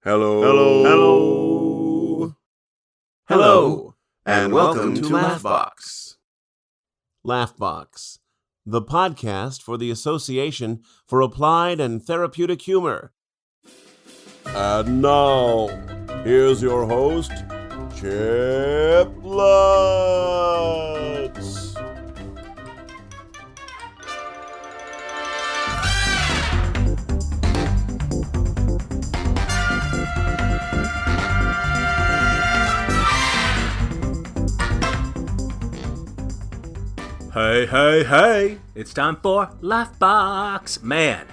Hello. Hello. Hello, and welcome to Laughbox. Laughbox, the podcast for the Association for Applied and Therapeutic Humor. And now, here's your host, Chip Lutz. Hey, it's time for Laughbox. Man,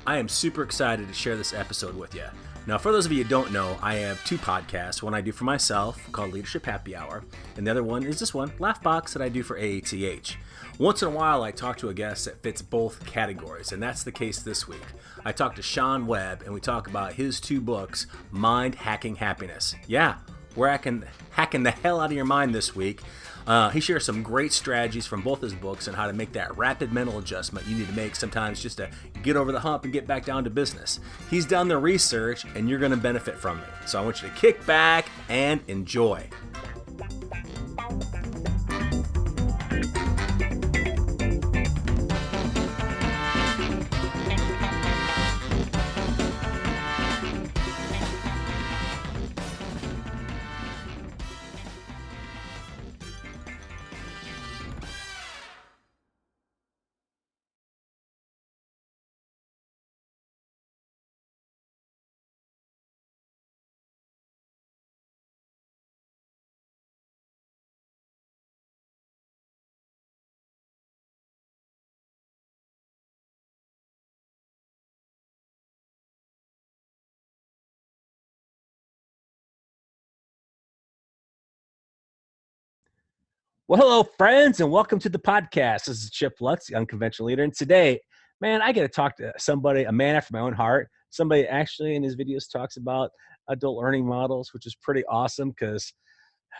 I am super excited to share this episode with you. Now, for those of you who don't know, I have two podcasts. One I do for myself called Leadership Happy Hour, and the other one is this one, Laughbox, that I do for AATH. Once in a while, I talk to a guest that fits both categories, and that's the case this week. I talked to Sean Webb, and we talk about his two books, Mindhacking Happiness. Yeah, we're hacking the hell out of your mind this week. He shares some great strategies from both his books on how to make that rapid mental adjustment you need to make sometimes just to get over the hump and get back down to business. He's done the research, and you're going to benefit from it. So I want you to kick back and enjoy. Well, hello, friends, and welcome to the podcast. This is Chip Lutz, the Unconventional Leader. And today, man, I get to talk to somebody, a man after my own heart. Somebody actually in his videos talks about adult learning models, which is pretty awesome because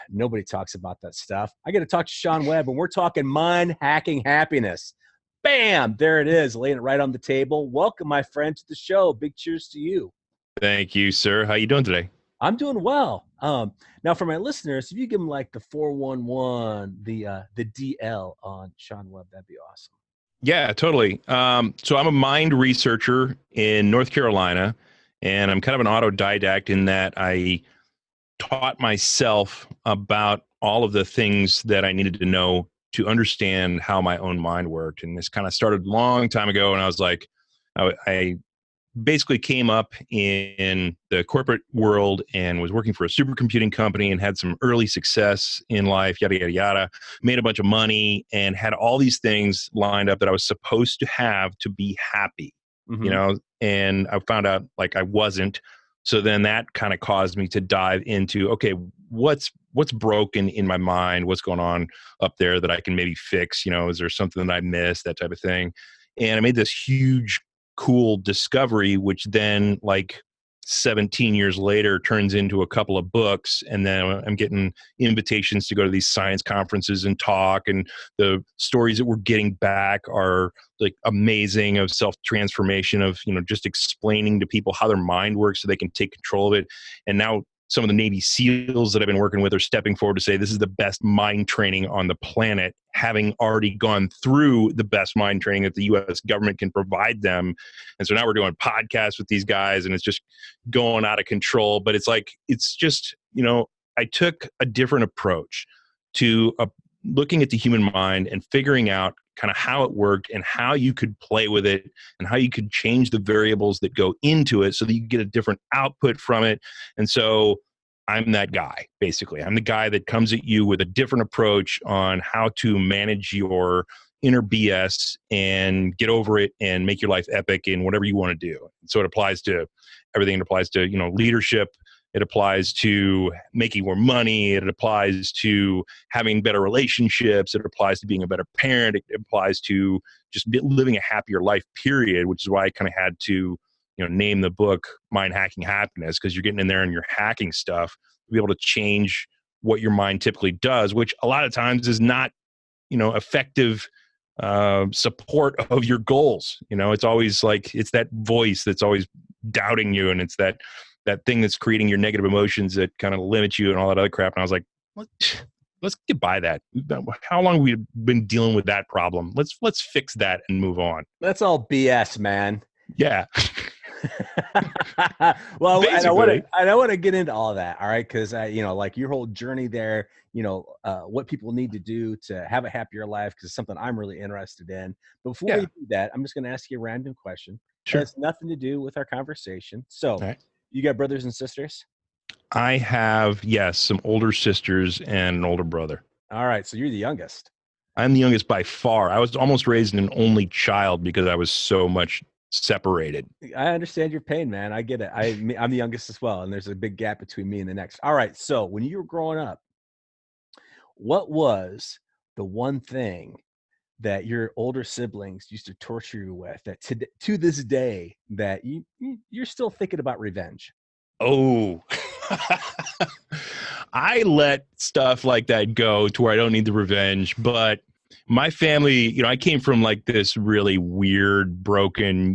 nobody talks about that stuff. I get to talk to Sean Webb, and we're talking mind hacking happiness. Bam! There it is, laying it right on the table. Welcome, my friend, to the show. Big cheers to you. Thank you, sir. How you doing today? I'm doing well. Now, for my listeners, if you give them like the 411, the DL on Sean Webb, that'd be awesome. Yeah, totally. So I'm a mind researcher in North Carolina, and I'm kind of an autodidact in that I taught myself about all of the things that I needed to know to understand how my own mind worked. And this kind of started a long time ago, and I was like, I basically came up in the corporate world and was working for a supercomputing company and had some early success in life, yada, yada, yada, made a bunch of money and had all these things lined up that I was supposed to have to be happy, you know, and I found out like I wasn't. So then that kind of caused me to dive into, okay, what's broken in my mind? What's going on up there that I can maybe fix? You know, is there something that I missed, that type of thing? And I made this huge cool discovery, which then like 17 years later turns into a couple of books. And then I'm getting invitations to go to these science conferences and talk. And the stories that we're getting back are like amazing, of self-transformation, of, you know, just explaining to people how their mind works so they can take control of it. And now some of the Navy SEALs that I've been working with are stepping forward to say this is the best mind training on the planet, having already gone through the best mind training that the U.S. government can provide them. And so now we're doing podcasts with these guys, and it's just going out of control. But it's like, it's just, you know, I took a different approach to looking at the human mind and figuring out kind of how it worked and how you could play with it and how you could change the variables that go into it so that you get a different output from it. And so I'm that guy, basically. I'm the guy that comes at you with a different approach on how to manage your inner BS and get over it and make your life epic in whatever you want to do. So it applies to everything. It applies to, you know, leadership. It applies to making more money. It applies to having better relationships. It applies to being a better parent. It applies to just living a happier life, period, which is why I kind of had to, you know, name the book Mind Hacking Happiness, because you're getting in there and you're hacking stuff to be able to change what your mind typically does, which a lot of times is not, you know, effective support of your goals. You know, it's always like, it's that voice that's always doubting you, and it's that that thing that's creating your negative emotions that kind of limits you and all that other crap. And I was like, let's get by that. How long have we been dealing with that problem? Let's fix that and move on. That's all BS, man. Yeah. Well, Basically. and I want to get into all of that. All right. Cause like your whole journey there, what people need to do to have a happier life. Cause it's something I'm really interested in. But before we do that, I'm just going to ask you a random question. Sure. It has nothing to do with our conversation. So right. You got brothers and sisters? I have, yes, some older sisters and an older brother. All right. So you're the youngest. I'm the youngest by far. I was almost raised an only child because I was so much separated. I understand your pain, man. I get it. I'm the youngest as well. And there's a big gap between me and the next. All right. So when you were growing up, what was the one thing that your older siblings used to torture you with that to this day that you're still thinking about revenge? Oh, I let stuff like that go to where I don't need the revenge. But my family, I came from like this really weird, broken,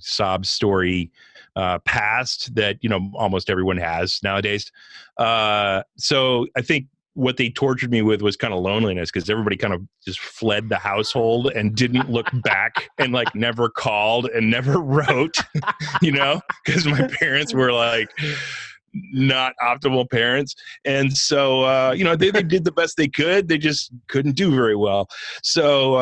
sob story past that, almost everyone has nowadays. So I think what they tortured me with was kind of loneliness because everybody kind of just fled the household and didn't look back and like never called and never wrote, because my parents were like not optimal parents. And so, they did the best they could. They just couldn't do very well. So,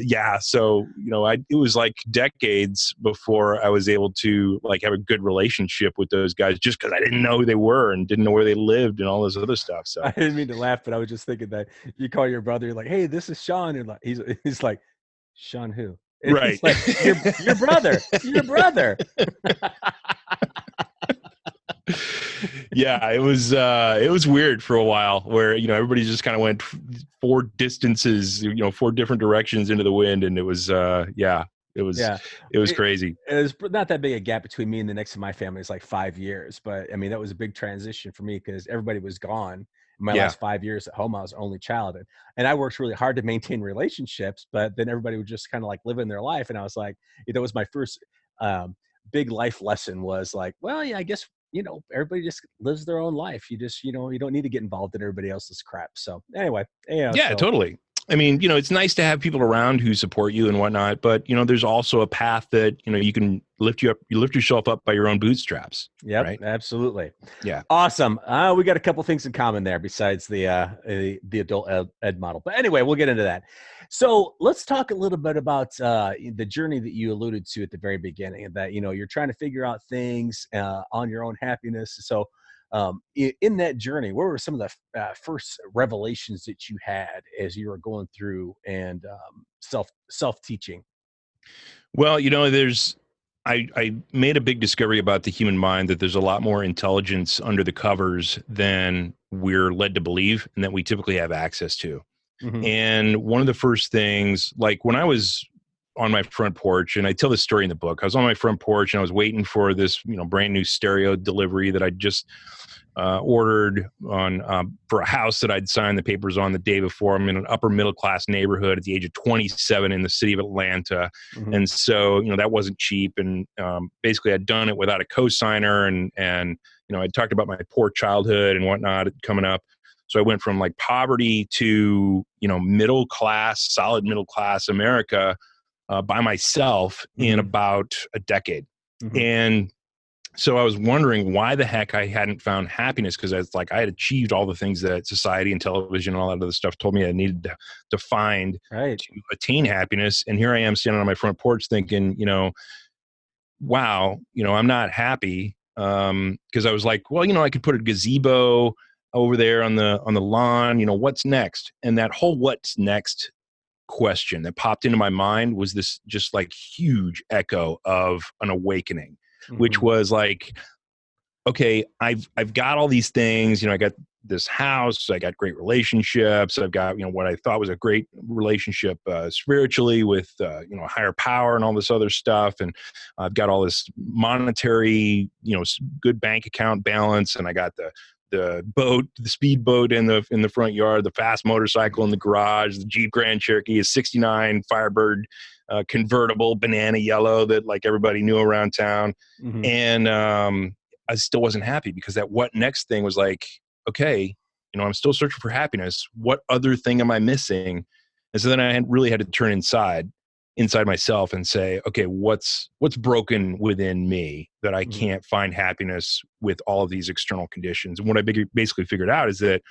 it was like decades before I was able to like have a good relationship with those guys just because I didn't know who they were and didn't know where they lived and all this other stuff. So I didn't mean to laugh, but I was just thinking that you call your brother, you're like, hey, this is Sean. And like, he's like, Sean who? And right. He's like, your brother, your brother. Yeah, it was weird for a while where, everybody just kind of went four distances, four different directions into the wind. And it was, it was crazy. It was not that big a gap between me and the next of my family. It's like 5 years, but I mean, that was a big transition for me because everybody was gone. In my last 5 years at home, I was only child. And I worked really hard to maintain relationships, but then everybody would just kind of like living their life. And I was like, that was my first big life lesson was like, well, yeah, I guess, everybody just lives their own life. You just, you don't need to get involved in everybody else's crap. So anyway. Totally. I mean, it's nice to have people around who support you and whatnot, but there's also a path that, you can lift yourself up by your own bootstraps. Yeah, right? Absolutely. Yeah. Awesome. We got a couple things in common there besides the adult ed model, but anyway, we'll get into that. So let's talk a little bit about the journey that you alluded to at the very beginning, that, you're trying to figure out things on your own happiness. So in that journey, what were some of the first revelations that you had as you were going through and self-teaching? Well, I made a big discovery about the human mind that there's a lot more intelligence under the covers than we're led to believe and that we typically have access to. Mm-hmm. And one of the first things, like when I was on my front porch, and I tell this story in the book, I was on my front porch and I was waiting for this, brand new stereo delivery that I just ordered on for a house that I'd signed the papers on the day before. I'm in an upper middle class neighborhood at the age of 27 in the city of Atlanta. Mm-hmm. And so, that wasn't cheap. And basically I'd done it without a cosigner and I talked about my poor childhood and whatnot coming up. So I went from like poverty to, middle class, solid middle class America by myself mm-hmm. in about a decade. Mm-hmm. And so I was wondering why the heck I hadn't found happiness, because I had achieved all the things that society and television and all that other stuff told me I needed to find to attain happiness. And here I am standing on my front porch thinking, wow, I'm not happy. Because I was like, well, I could put a gazebo over there on the lawn, what's next? And that whole what's next question that popped into my mind was this just like huge echo of an awakening. Mm-hmm. Which was like, okay, I've got all these things, I got this house, I got great relationships, I've got, what I thought was a great relationship spiritually with, higher power and all this other stuff. And I've got all this monetary, good bank account balance. And I got the boat, the speedboat in the front yard, the fast motorcycle in the garage, the Jeep Grand Cherokee, a 69 Firebird convertible, banana yellow that like everybody knew around town. Mm-hmm. And I still wasn't happy, because that what next thing was like, okay, I'm still searching for happiness. What other thing am I missing? And so then I really had to turn inside myself and say, okay, what's broken within me that I can't find happiness with all of these external conditions? And what I basically figured out is that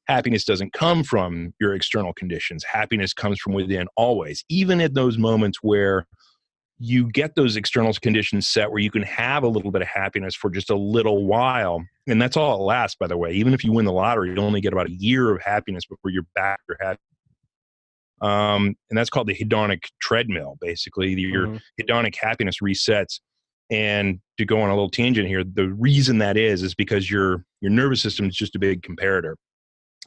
happiness doesn't come from your external conditions. Happiness comes from within always, even in those moments where you get those external conditions set where you can have a little bit of happiness for just a little while. And that's all it lasts, by the way. Even if you win the lottery, you only get about a year of happiness before you're back to happy. And that's called the hedonic treadmill. Basically, your hedonic happiness resets. And to go on a little tangent here, the reason that is because your nervous system is just a big comparator.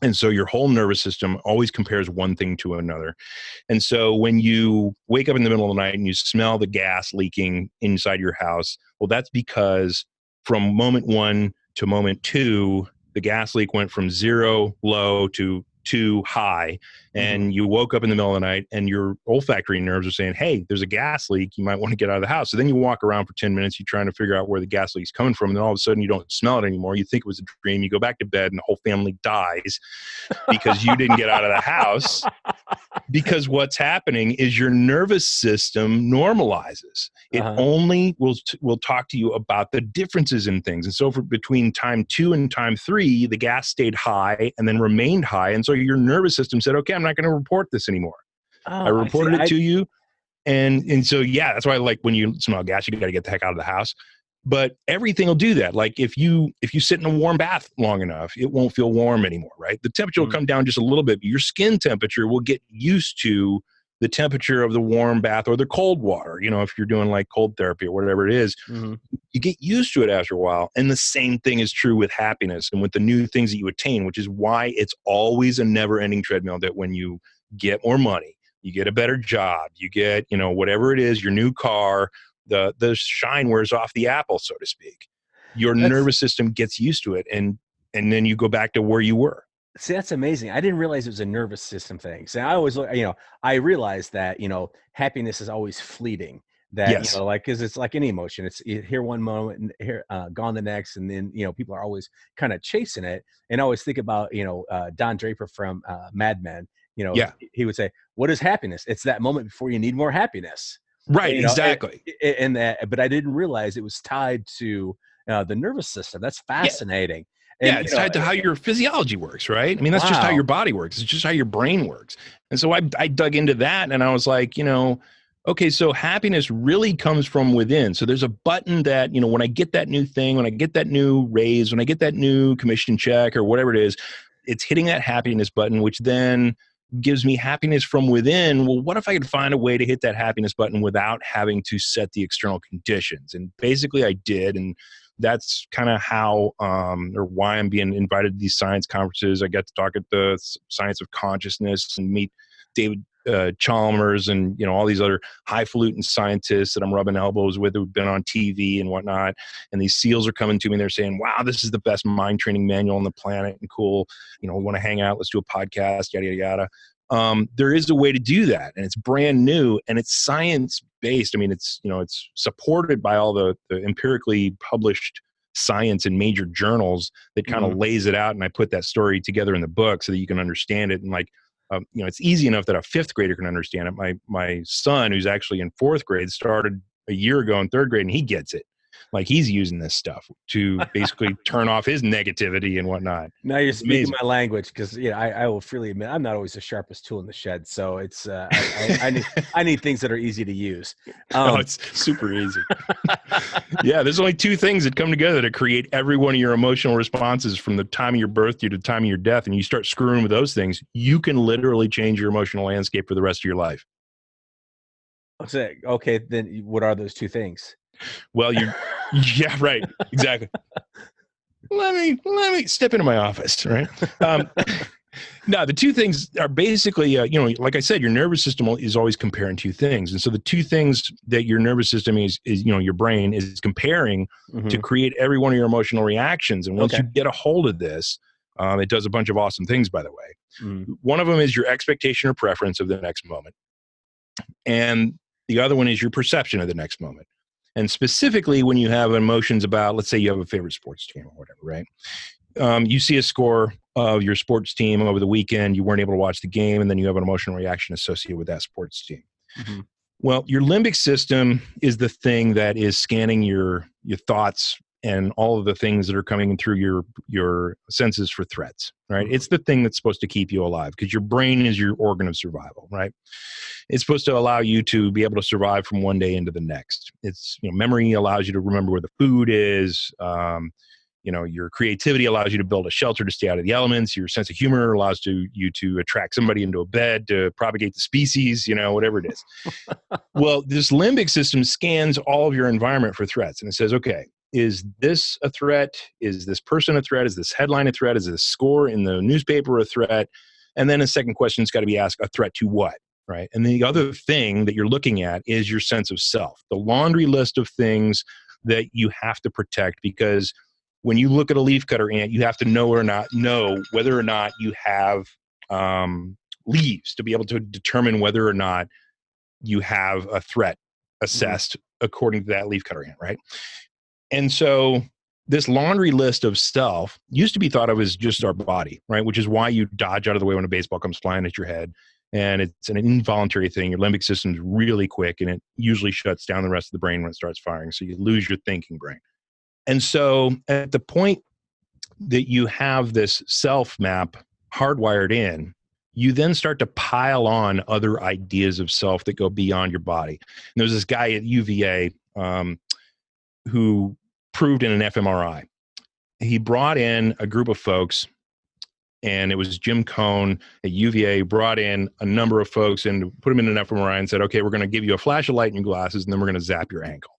And so your whole nervous system always compares one thing to another. And so when you wake up in the middle of the night and you smell the gas leaking inside your house, well, that's because from moment 1 to moment 2, the gas leak went from 0 low to 2 high. And you woke up in the middle of the night and your olfactory nerves are saying, hey, there's a gas leak. You might want to get out of the house. So then you walk around for 10 minutes. You're trying to figure out where the gas leak's coming from. And then all of a sudden you don't smell it anymore. You think it was a dream. You go back to bed and the whole family dies because you didn't get out of the house. Because what's happening is your nervous system normalizes. It only will talk to you about the differences in things. And so between time 2 and time 3, the gas stayed high and then remained high. And so your nervous system said, okay, I'm not going to report this anymore. I reported it to you. And so, yeah, that's why, like, when you smell gas, you got to get the heck out of the house. But everything will do that. Like if you sit in a warm bath long enough, it won't feel warm anymore, right? The temperature will come down just a little bit, but your skin temperature will get used to the temperature of the warm bath or the cold water. If you're doing like cold therapy or whatever it is, you get used to it after a while. And the same thing is true with happiness and with the new things that you attain, which is why it's always a never-ending treadmill. That when you get more money, you get a better job, you get, whatever it is, your new car, the shine wears off the apple, so to speak. Your nervous system gets used to it, and then you go back to where you were. See, that's amazing. I didn't realize it was a nervous system thing. So I always look, I realized that, happiness is always fleeting. That, Yes. because it's like any emotion. It's here one moment and here gone the next. And then, people are always kind of chasing it. And I always think about, Don Draper from Mad Men. He would say, what is happiness? It's that moment before you need more happiness. Right, exactly. But I didn't realize it was tied to the nervous system. That's fascinating. And, it's tied to how your physiology works, right? I mean, that's just how your body works. It's just how your brain works. And so I dug into that, and I was like, okay, so happiness really comes from within. So there's a button that, when I get that new thing, when I get that new raise, when I get that new commission check or whatever it is, it's hitting that happiness button, which then gives me happiness from within. Well, what if I could find a way to hit that happiness button without having to set the external conditions? And basically I did. And that's kind of how, or why I'm being invited to these science conferences. I got to talk at the Science of Consciousness and meet David Chalmers and, all these other highfalutin scientists that I'm rubbing elbows with who've been on TV and whatnot. And these SEALs are coming to me and they're saying, wow, this is the best mind training manual on the planet and cool. We want to hang out. Let's do a podcast, yada, yada, yada. There is a way to do that, and it's brand new and it's science based. I mean, it's, it's supported by all the empirically published science in major journals that kind of lays it out. And I put that story together in the book so that you can understand it. And like, it's easy enough that a 5th grader can understand it. My son, who's actually in 4th grade, started a year ago in 3rd grade, and he gets it. Like, he's using this stuff to basically turn off his negativity and whatnot. Now you're speaking my language, because I will freely admit I'm not always the sharpest tool in the shed. So it's I need things that are easy to use. It's super easy. Yeah, there's only 2 things that come together to create every one of your emotional responses from the time of your birth to the time of your death. And you start screwing with those things, you can literally change your emotional landscape for the rest of your life. Okay, then what are those 2 things? Well, yeah, right. Exactly. Let me step into my office, right? No, the 2 things are basically, like I said, your nervous system is always comparing 2 things. And so the 2 things that your nervous system is your brain is comparing to create every one of your emotional reactions. And once you get a hold of this, it does a bunch of awesome things, by the way. One of them is your expectation or preference of the next moment. And the other one is your perception of the next moment. And specifically when you have emotions about, let's say you have a favorite sports team or whatever, right? You see a score of your sports team over the weekend, you weren't able to watch the game, and then you have an emotional reaction associated with that sports team. Mm-hmm. Well, your limbic system is the thing that is scanning your thoughts and all of the things that are coming through your senses for threats, right? Mm-hmm. It's the thing that's supposed to keep you alive because your brain is your organ of survival, right? It's supposed to allow you to be able to survive from one day into the next. It's, memory allows you to remember where the food is. Your creativity allows you to build a shelter to stay out of the elements. Your sense of humor allows you to attract somebody into a bed to propagate the species, whatever it is. Well, this limbic system scans all of your environment for threats, and it says, okay, is this a threat? Is this person a threat? Is this headline a threat? Is this score in the newspaper a threat? And then a second question's got to be asked, a threat to what? Right. And the other thing that you're looking at is your sense of self, the laundry list of things that you have to protect, because when you look at a leafcutter ant, you have to know whether or not you have leaves to be able to determine whether or not you have a threat assessed according to that leafcutter ant, right? And so this laundry list of self used to be thought of as just our body, right? Which is why you dodge out of the way when a baseball comes flying at your head. And it's an involuntary thing. Your limbic system's really quick, and it usually shuts down the rest of the brain when it starts firing. So you lose your thinking brain. And so at the point that you have this self map hardwired in, you then start to pile on other ideas of self that go beyond your body. And there's this guy at UVA who proved in an fMRI. He brought in a group of folks, and it was Jim Cohn at UVA, brought in a number of folks and put them in an fMRI and said, okay, we're going to give you a flash of light in your glasses, and then we're going to zap your ankle.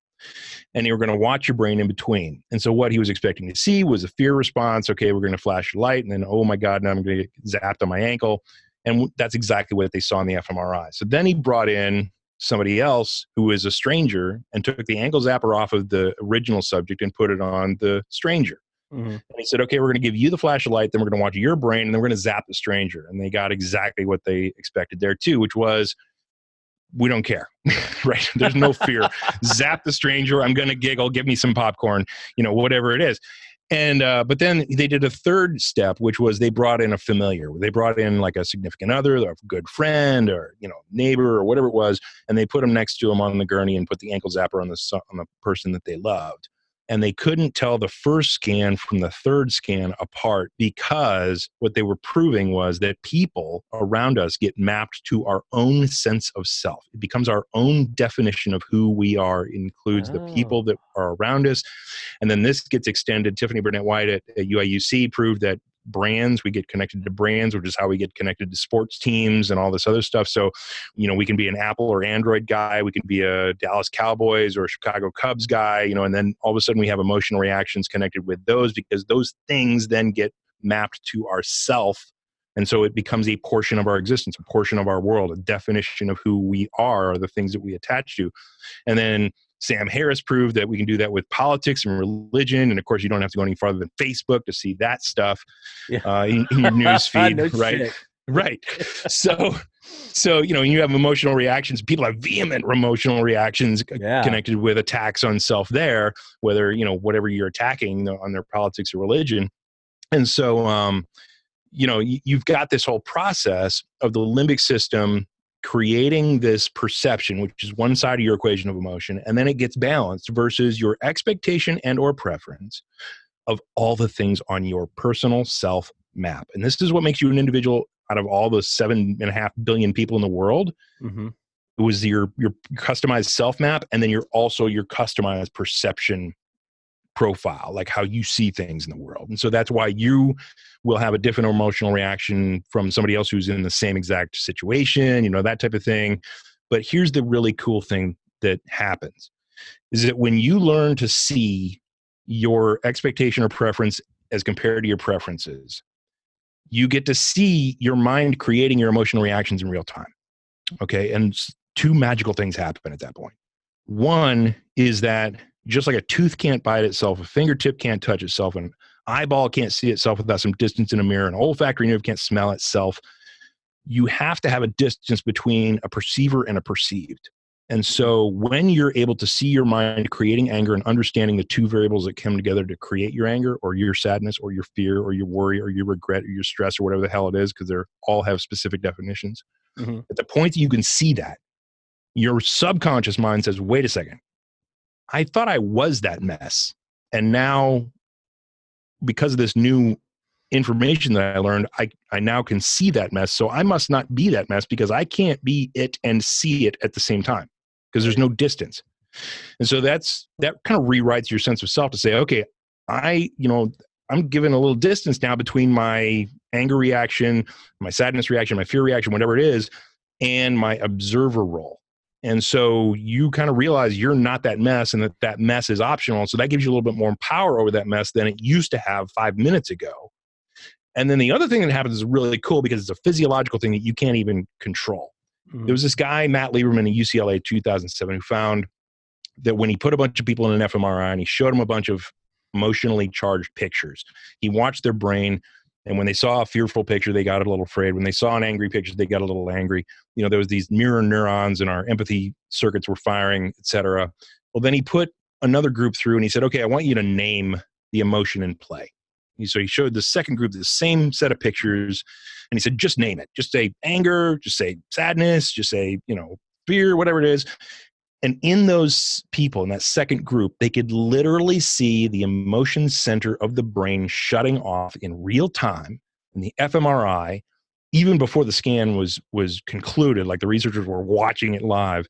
And you were going to watch your brain in between. And so what he was expecting to see was a fear response. Okay, we're going to flash a light, and then, oh my God, now I'm going to get zapped on my ankle. And that's exactly what they saw in the fMRI. So then he brought in somebody else who is a stranger and took the ankle zapper off of the original subject and put it on the stranger. Mm-hmm. And he said, okay, we're going to give you the flash of light, then we're going to watch your brain, and then we're going to zap the stranger. And they got exactly what they expected there too, which was, we don't care, right? There's no fear. Zap the stranger. I'm going to giggle. Give me some popcorn, whatever it is. And, but then they did a third step, which was they brought in a familiar. They brought in like a significant other, a good friend, or, neighbor, or whatever it was. And they put them next to them on the gurney and put the ankle zapper on the person that they loved. And they couldn't tell the first scan from the third scan apart, because what they were proving was that people around us get mapped to our own sense of self. It becomes our own definition of who we are. It includes the people that are around us. And then this gets extended. Tiffany Burnett-White at UIUC proved that we get connected to brands, which is how we get connected to sports teams and all this other stuff. So, we can be an Apple or Android guy. We can be a Dallas Cowboys or Chicago Cubs guy, and then all of a sudden we have emotional reactions connected with those, because those things then get mapped to ourself. And so it becomes a portion of our existence, a portion of our world, a definition of who we are the things that we attach to. And then Sam Harris proved that we can do that with politics and religion. And of course, you don't have to go any farther than Facebook to see that stuff in your news feed, No right? shit. Right. So you have emotional reactions. People have vehement emotional reactions connected with attacks on self there, whether, whatever you're attacking on their politics or religion. And so, you've got this whole process of the limbic system creating this perception, which is one side of your equation of emotion, and then it gets balanced versus your expectation and or preference of all the things on your personal self map. And this is what makes you an individual out of all the 7.5 billion people in the world. Mm-hmm. It was your customized self map, and then your customized perception profile, like how you see things in the world. And so that's why you will have a different emotional reaction from somebody else who's in the same exact situation, that type of thing. But here's the really cool thing that happens is that when you learn to see your expectation or preference as compared to your preferences, you get to see your mind creating your emotional reactions in real time. Okay. And two magical things happen at that point. One is that just like a tooth can't bite itself, a fingertip can't touch itself, an eyeball can't see itself without some distance in a mirror, an olfactory nerve can't smell itself. You have to have a distance between a perceiver and a perceived. And so when you're able to see your mind creating anger and understanding the two variables that come together to create your anger or your sadness or your fear or your worry or your regret or your stress or whatever the hell it is, because they all have specific definitions. Mm-hmm. At the point that you can see that, your subconscious mind says, wait a second, I thought I was that mess. And now, because of this new information that I learned, I now can see that mess. So I must not be that mess because I can't be it and see it at the same time because there's no distance. And so that kind of rewrites your sense of self to say, okay, I'm given a little distance now between my anger reaction, my sadness reaction, my fear reaction, whatever it is, and my observer role. And so you kind of realize you're not that mess and that mess is optional. So that gives you a little bit more power over that mess than it used to have 5 minutes ago. And then the other thing that happens is really cool because it's a physiological thing that you can't even control. Mm-hmm. There was this guy, Matt Lieberman at UCLA 2007, who found that when he put a bunch of people in an fMRI and he showed them a bunch of emotionally charged pictures, he watched their brain. And when they saw a fearful picture, they got a little afraid. When they saw an angry picture, they got a little angry. There was these mirror neurons and our empathy circuits were firing, et cetera. Well, then he put another group through and he said, okay, I want you to name the emotion in play. So he showed the second group the same set of pictures and he said, just name it. Just say anger, just say sadness, just say, fear, whatever it is. And in those people, in that second group, they could literally see the emotion center of the brain shutting off in real time in the fMRI, even before the scan was concluded. Like the researchers were watching it live.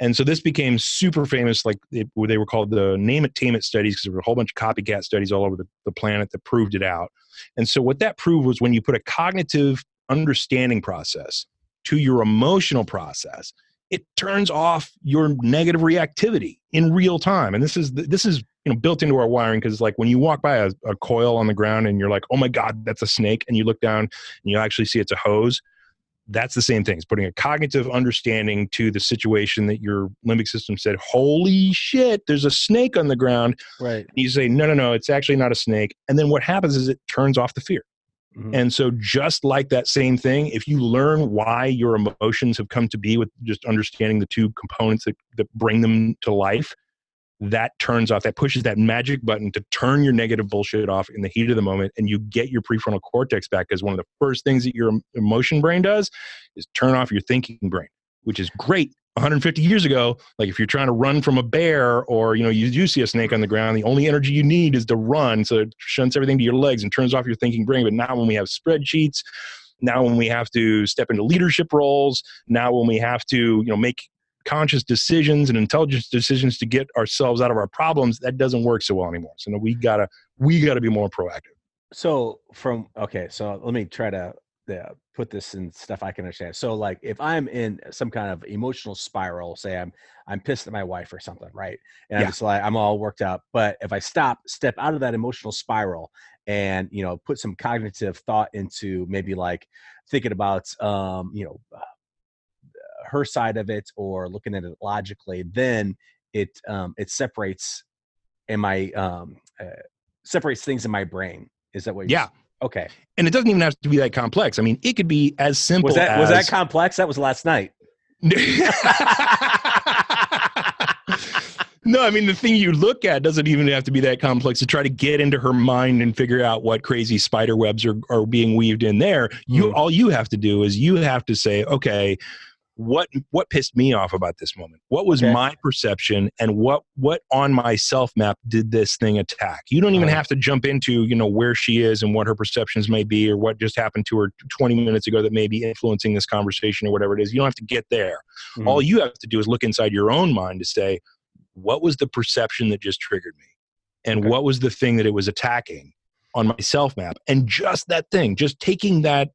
And so this became super famous, like they were called the name it, tame it studies, because there were a whole bunch of copycat studies all over the planet that proved it out. And so what that proved was when you put a cognitive understanding process to your emotional process, it turns off your negative reactivity in real time. And this is built into our wiring, because like when you walk by a coil on the ground and you're like, oh my God, that's a snake. And you look down and you actually see it's a hose. That's the same thing. It's putting a cognitive understanding to the situation that your limbic system said, holy shit, there's a snake on the ground. Right. And you say, no, it's actually not a snake. And then what happens is it turns off the fear. Mm-hmm. And so just like that same thing, if you learn why your emotions have come to be with just understanding the two components that bring them to life, that turns off, that pushes that magic button to turn your negative bullshit off in the heat of the moment, and you get your prefrontal cortex back, because one of the first things that your emotion brain does is turn off your thinking brain, which is great. 150 years ago, like if you're trying to run from a bear or, you do see a snake on the ground, the only energy you need is to run. So it shunts everything to your legs and turns off your thinking brain. But now when we have spreadsheets, now when we have to step into leadership roles, now when we have to, make conscious decisions and intelligent decisions to get ourselves out of our problems, that doesn't work so well anymore. So we gotta be more proactive. So let me try to put this in stuff I can understand. So like if I'm in some kind of emotional spiral, say I'm pissed at my wife or something, right? And I'm just like, I'm all worked up. But if I step out of that emotional spiral and, put some cognitive thought into maybe like thinking about, her side of it or looking at it logically, then it separates separates things in my brain. Is that what you're saying? Okay. And it doesn't even have to be that complex. I mean, it could be as simple was that complex? That was last night. No, I mean, the thing you look at doesn't even have to be that complex to try to get into her mind and figure out what crazy spider webs are being weaved in there. All you have to do is you have to say, okay, what pissed me off about this moment? What was my perception, and what on my self map did this thing attack? You don't even have to jump into, where she is and what her perceptions may be, or what just happened to her 20 minutes ago that may be influencing this conversation or whatever it is. You don't have to get there. Mm-hmm. All you have to do is look inside your own mind to say, what was the perception that just triggered me? And what was the thing that it was attacking on my self map? And just that thing, just taking that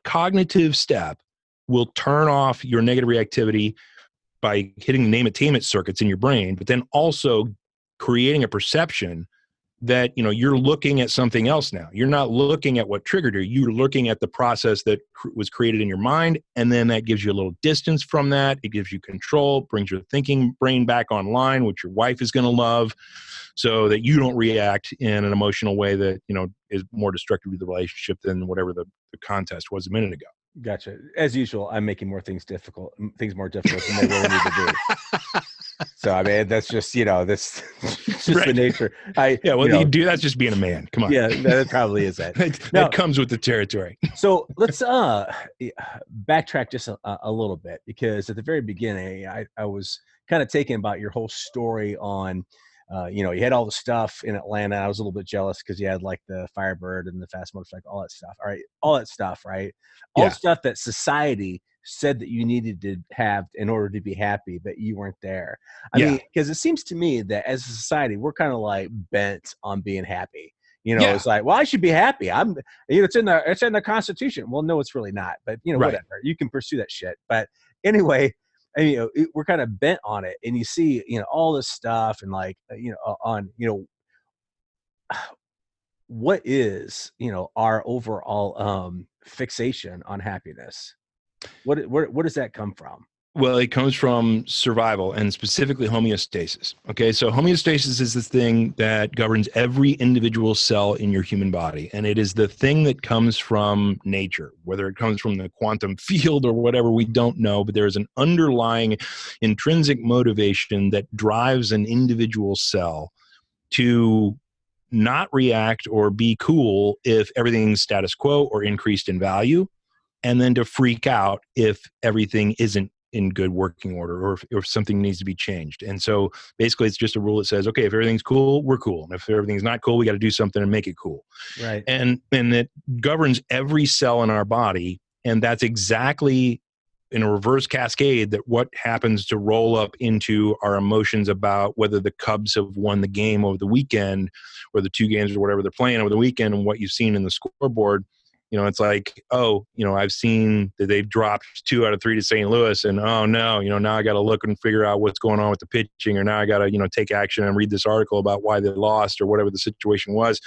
cognitive step will turn off your negative reactivity by hitting the name it, tame it circuits in your brain, but then also creating a perception that, you're looking at something else now. You're not looking at what triggered you. You're looking at the process that was created in your mind. And then that gives you a little distance from that. It gives you control, brings your thinking brain back online, which your wife is going to love, so that you don't react in an emotional way that, is more destructive to the relationship than whatever the contest was a minute ago. Gotcha. As usual, I'm making things more difficult than they really need to be. So, I mean, that's just, this it's just the nature. You do. That's just being a man. Come on. Yeah, that probably is it. That comes with the territory. So let's backtrack just a little bit, because at the very beginning, I was kind of taken about your whole story on, you had all the stuff in Atlanta. I was a little bit jealous because you had like the Firebird and the fast motorcycle, all that stuff. All right. All that stuff, right? All stuff that society said that you needed to have in order to be happy, but you weren't there. I mean, because it seems to me that as a society, we're kind of like bent on being happy. It's like, well, I should be happy. It's in the Constitution. Well, no, it's really not, but whatever, you can pursue that shit. But anyway, we're kind of bent on it, and you see, all this stuff, and like, what is, our overall fixation on happiness? Where does that come from? Well, it comes from survival, and specifically homeostasis. Okay, so homeostasis is the thing that governs every individual cell in your human body, and it is the thing that comes from nature. Whether it comes from the quantum field or whatever, we don't know, but there is an underlying intrinsic motivation that drives an individual cell to not react or be cool if everything's status quo or increased in value, and then to freak out if everything isn't in good working order, or if something needs to be changed. And so basically it's just a rule that says, okay, if everything's cool, we're cool. And if everything's not cool, we got to do something and make it cool. Right. And it governs every cell in our body. And that's exactly in a reverse cascade that what happens to roll up into our emotions about whether the Cubs have won the game over the weekend, or the two games or whatever they're playing over the weekend, and what you've seen in the scoreboard. It's like, I've seen that they've dropped 2 out of 3 to St. Louis, and oh no, now I got to look and figure out what's going on with the pitching, or now I got to, take action and read this article about why they lost or whatever the situation was,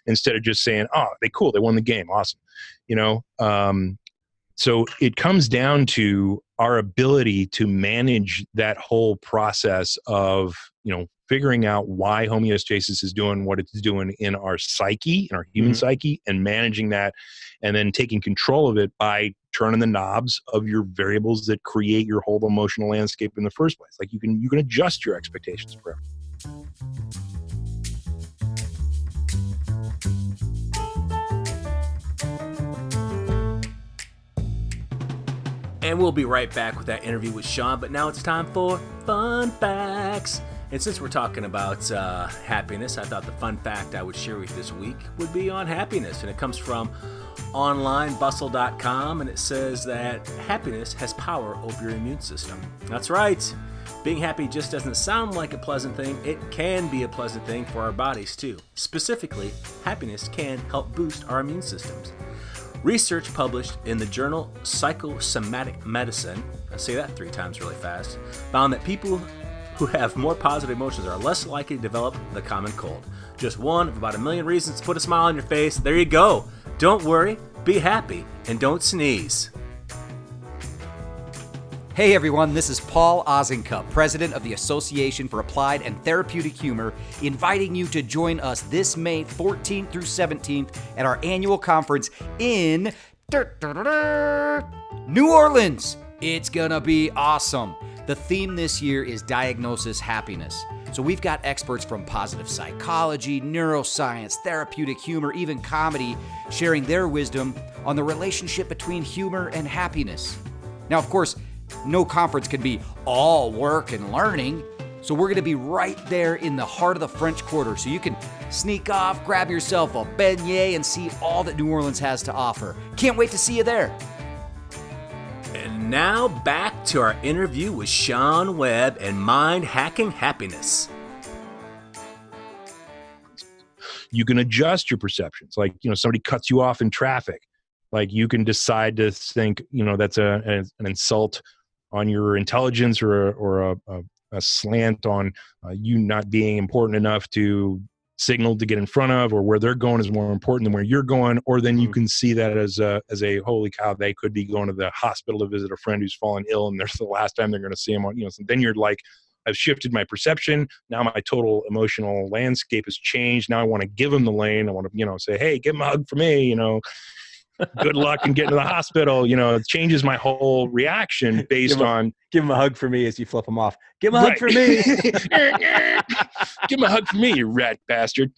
instead of just saying, oh, they won the game. Awesome. So it comes down to our ability to manage that whole process of, figuring out why homeostasis is doing what it's doing in our psyche, in our human psyche, and managing that, and then taking control of it by turning the knobs of your variables that create your whole emotional landscape in the first place. Like you can adjust your expectations forever. And we'll be right back with that interview with Sean, but now it's time for Fun Facts. And since we're talking about happiness, I thought the fun fact I would share with you this week would be on happiness. And it comes from onlinebustle.com, and it says that happiness has power over your immune system. That's right. Being happy just doesn't sound like a pleasant thing. It can be a pleasant thing for our bodies too. Specifically, happiness can help boost our immune systems. Research published in the journal Psychosomatic Medicine, I say that 3 times really fast, found that people who have more positive emotions are less likely to develop the common cold. Just one of about 1 million reasons to put a smile on your face. There you go. Don't worry, be happy, and don't sneeze. Hey everyone, this is Paul Ozinka, president of the Association for Applied and Therapeutic Humor, inviting you to join us this May 14th through 17th at our annual conference in New Orleans. It's gonna be awesome. The theme this year is Diagnosis Happiness. So we've got experts from positive psychology, neuroscience, therapeutic humor, even comedy, sharing their wisdom on the relationship between humor and happiness. Now, of course, no conference can be all work and learning, so we're gonna be right there in the heart of the French Quarter, so you can sneak off, grab yourself a beignet, and see all that New Orleans has to offer. Can't wait to see you there. And now back to our interview with Sean Webb and Mindhacking Happiness. You can adjust your perceptions. Like, somebody cuts you off in traffic. Like you can decide to think, that's an insult on your intelligence, or a slant on you not being important enough to signal to get in front of, or where they're going is more important than where you're going. Or then you can see that as a holy cow, they could be going to the hospital to visit a friend who's fallen ill, and there's the last time they're going to see him on, so then you're like, I've shifted my perception. Now my total emotional landscape has changed. Now I want to give them the lane. I want to, say, hey, give him a hug for me, good luck in getting to the hospital. It changes my whole reaction based on. Give him a hug for me as you flip him off. Give him a hug for me. Give him a hug for me, you rat bastard.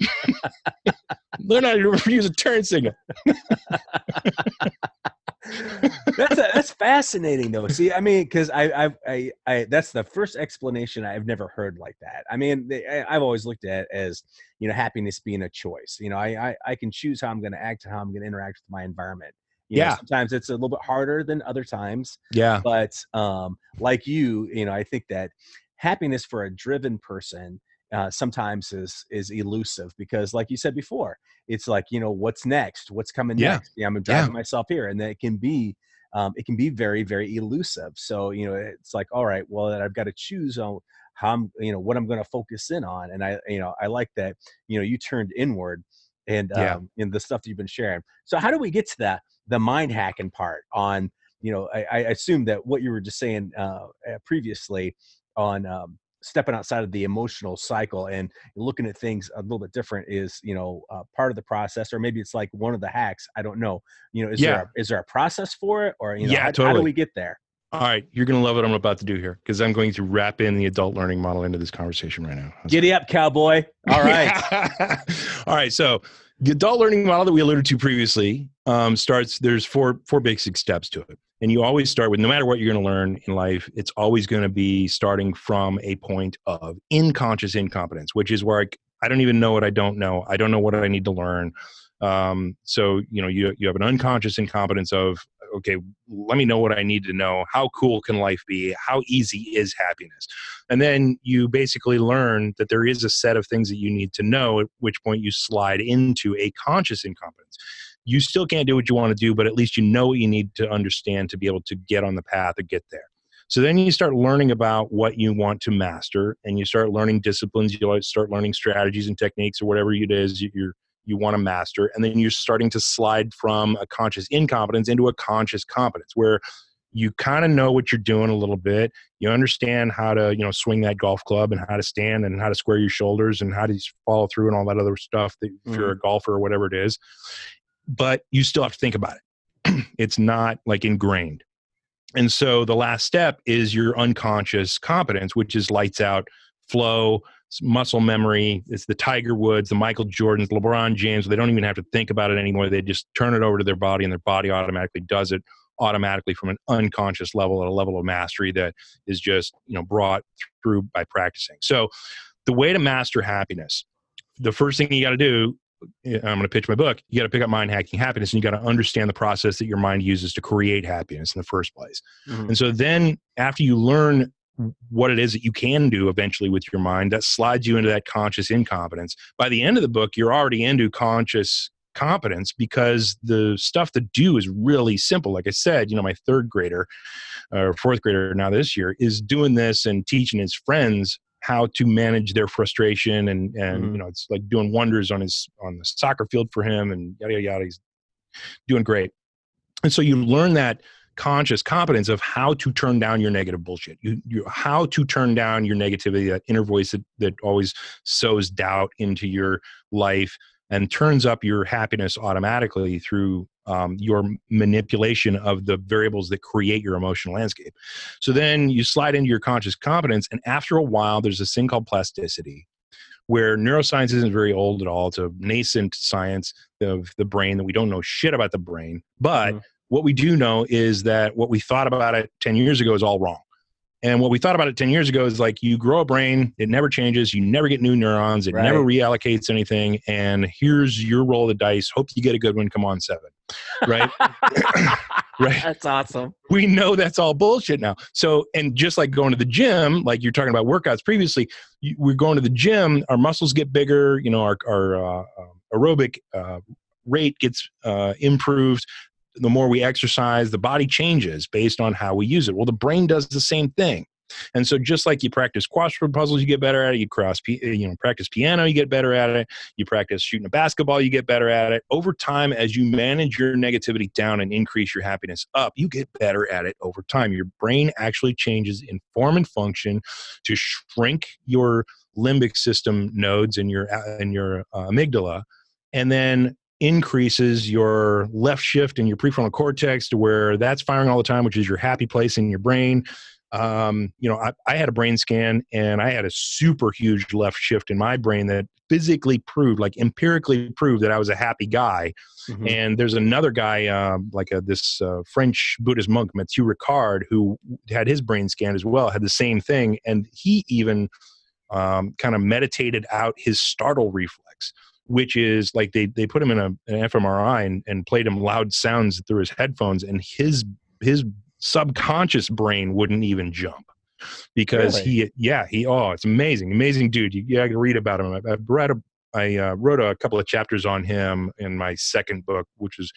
Learn how to use a turn signal. That's fascinating though. See, I mean, because I that's the first explanation I've never heard like that. I mean, I've always looked at it as, happiness being a choice. I can choose how I'm going to act and how I'm going to interact with my environment. Sometimes it's a little bit harder than other times. Yeah. But like I think that happiness for a driven person sometimes is elusive, because like you said before, it's like, what's next, what's coming next. I'm driving myself here, and then it can be very, very elusive. So it's like, all right, well, then I've got to choose on how I'm what I'm going to focus in on. And I like that you turned inward, and in the stuff that you've been sharing. So how do we get to the mind hacking part on I assume that what you were just saying previously on stepping outside of the emotional cycle and looking at things a little bit different is, part of the process, or maybe it's like one of the hacks. I don't know. Is there a process for it, or, totally. How do we get there? All right. You're going to love what I'm about to do here, because I'm going to wrap in the adult learning model into this conversation right now. Giddy up, cowboy. All right. All right. So the adult learning model that we alluded to previously there's four basic steps to it. And you always start with, no matter what you're going to learn in life, it's always going to be starting from a point of unconscious incompetence, which is where I don't even know what I don't know. I don't know what I need to learn. So, you have an unconscious incompetence of, okay, let me know what I need to know. How cool can life be? How easy is happiness? And then you basically learn that there is a set of things that you need to know, at which point you slide into a conscious incompetence. You still can't do what you want to do, but at least you know what you need to understand to be able to get on the path or get there. So then you start learning about what you want to master, and you start learning disciplines. You start learning strategies and techniques, or whatever it is you want to master. And then you're starting to slide from a conscious incompetence into a conscious competence, where you kind of know what you're doing a little bit. You understand how to, swing that golf club, and how to stand, and how to square your shoulders, and how to follow through, and all that other stuff that if you're a golfer or whatever it is. But you still have to think about it. It's not like ingrained. And so the last step is your unconscious competence, which is lights out, flow, muscle memory. It's the Tiger Woods, the Michael Jordans, LeBron James. They don't even have to think about it anymore. They just turn it over to their body, and their body automatically does it automatically from an unconscious level, at a level of mastery that is just, brought through by practicing. So the way to master happiness, the first thing you got to do, I'm going to pitch my book. You got to pick up Mindhacking Happiness, and you got to understand the process that your mind uses to create happiness in the first place. Mm-hmm. And so then after you learn what it is that you can do eventually with your mind, that slides you into that conscious incompetence. By the end of the book, you're already into conscious competence, because the stuff to do is really simple. Like I said, my third grader or fourth grader now this year is doing this and teaching his friends how to manage their frustration, and it's like doing wonders on the soccer field for him, and yada yada yada. He's doing great. And so you learn that conscious competence of how to turn down your negative bullshit. You how to turn down your negativity, that inner voice that always sows doubt into your life and turns up your happiness automatically through your manipulation of the variables that create your emotional landscape. So then you slide into your conscious competence, and after a while, there's this thing called plasticity, where neuroscience isn't very old at all. It's a nascent science of the brain that we don't know shit about the brain. But what we do know is that what we thought about it 10 years ago is all wrong. And what we thought about it 10 years ago is like, you grow a brain, it never changes, you never get new neurons, it never reallocates anything, and here's your roll of the dice, hope you get a good one, come on 7. Right? Right. That's awesome. We know that's all bullshit now. So, and just like going to the gym, like you're talking about workouts previously, we're going to the gym, our muscles get bigger, our aerobic rate gets improved. The more we exercise, the body changes based on how we use it. Well, the brain does the same thing. And so just like you practice crossword puzzles, you get better at it. You practice piano, you get better at it. You practice shooting a basketball, you get better at it. Over time, as you manage your negativity down and increase your happiness up, you get better at it over time. Your brain actually changes in form and function to shrink your limbic system nodes and your amygdala. And then increases your left shift in your prefrontal cortex to where that's firing all the time, which is your happy place in your brain. I had a brain scan and I had a super huge left shift in my brain that physically proved, like empirically proved, that I was a happy guy. Mhm. And there's another guy, this French Buddhist monk, Mathieu Ricard, who had his brain scanned as well, had the same thing. And he even kind of meditated out his startle reflex, which is like they put him in an fMRI and played him loud sounds through his headphones, and his subconscious brain wouldn't even jump because Really? it's amazing dude. You got to read about him. I wrote a couple of chapters on him in my second book, which is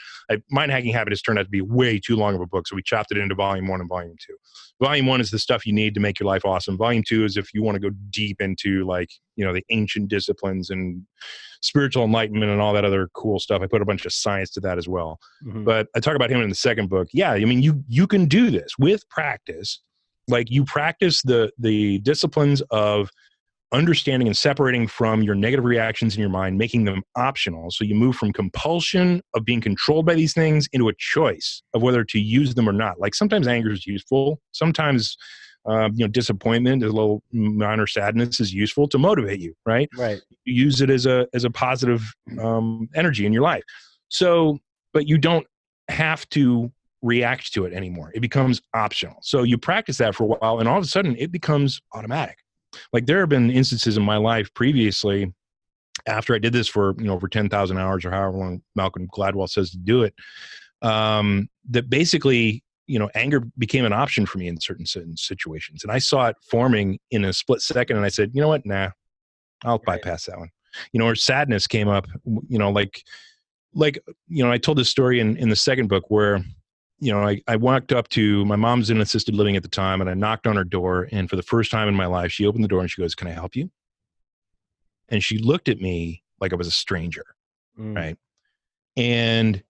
Mindhacking Habit has turned out to be way too long of a book. So we chopped it into volume 1 and volume 2. Volume 1 is the stuff you need to make your life awesome. Volume 2 is if you want to go deep into the ancient disciplines and spiritual enlightenment and all that other cool stuff. I put a bunch of science to that as well. Mhm. But I talk about him in the second book. Yeah. I mean, you can do this with practice. Like you practice the disciplines of understanding and separating from your negative reactions in your mind, making them optional. So you move from compulsion of being controlled by these things into a choice of whether to use them or not. Like sometimes anger is useful. Sometimes, disappointment, a little minor sadness is useful to motivate you, right? Right. You use it as a positive energy in your life. So, but you don't have to react to it anymore. It becomes optional. So you practice that for a while and all of a sudden it becomes automatic. Like there have been instances in my life previously after I did this for, over 10,000 hours or however long Malcolm Gladwell says to do it, that basically, anger became an option for me in certain situations. And I saw it forming in a split second. And I said, you know what? Nah, I'll bypass that one. Or sadness came up, I told this story in the second book where, I walked up to my mom's in assisted living at the time and I knocked on her door. And for the first time in my life, she opened the door and she goes, "Can I help you?" And she looked at me like I was a stranger. Mm. Right. And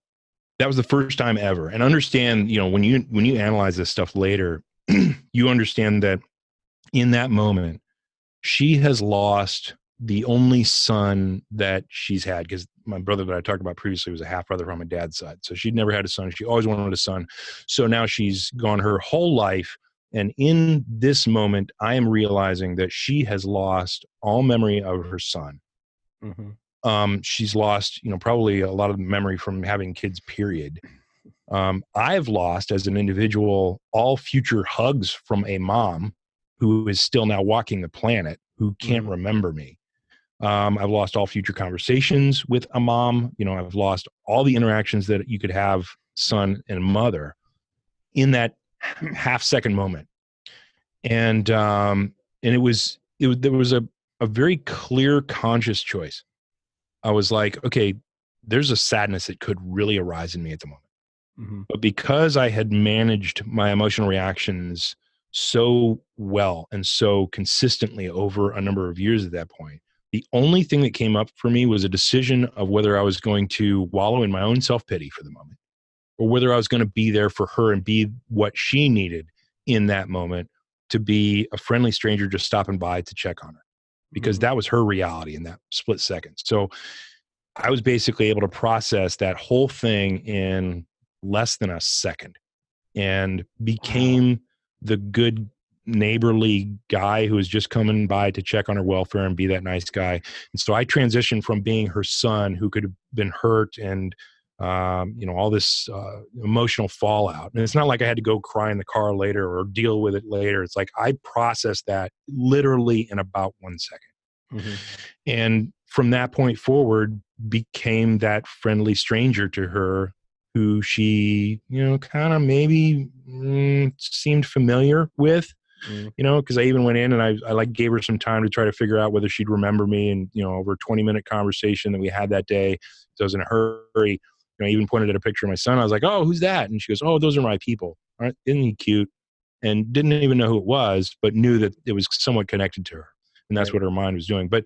that was the first time ever. And understand, when you analyze this stuff later, you understand that in that moment, she has lost the only son that she's had, because my brother that I talked about previously was a half brother on my dad's side. So she'd never had a son. She always wanted a son. So now she's gone her whole life. And in this moment, I am realizing that she has lost all memory of her son. Mm-hmm. She's lost, probably a lot of memory from having kids, period. I've lost as an individual all future hugs from a mom who is still now walking the planet, who can't remember me. I've lost all future conversations with a mom. I've lost all the interactions that you could have son and mother in that half second moment. And there was a very clear conscious choice. I was like, okay, there's a sadness that could really arise in me at the moment. Mm-hmm. But because I had managed my emotional reactions so well and so consistently over a number of years at that point, the only thing that came up for me was a decision of whether I was going to wallow in my own self-pity for the moment or whether I was going to be there for her and be what she needed in that moment, to be a friendly stranger just stopping by to check on her, because that was her reality in that split second. So I was basically able to process that whole thing in less than a second and became the good neighborly guy who was just coming by to check on her welfare and be that nice guy. And so I transitioned from being her son who could have been hurt and, all this emotional fallout. And it's not like I had to go cry in the car later or deal with it later. It's like I processed that literally in about 1 second. Mm-hmm. And from that point forward, became that friendly stranger to her who she, kind of maybe seemed familiar with, because I even went in and I like gave her some time to try to figure out whether she'd remember me. And, over a 20-minute conversation that we had that day, so I was in a hurry. I even pointed at a picture of my son. I was like, "Oh, who's that?" And she goes, "Oh, those are my people. Aren't, isn't he cute?" And didn't even know who it was, but knew that it was somewhat connected to her. And that's what her mind was doing. But,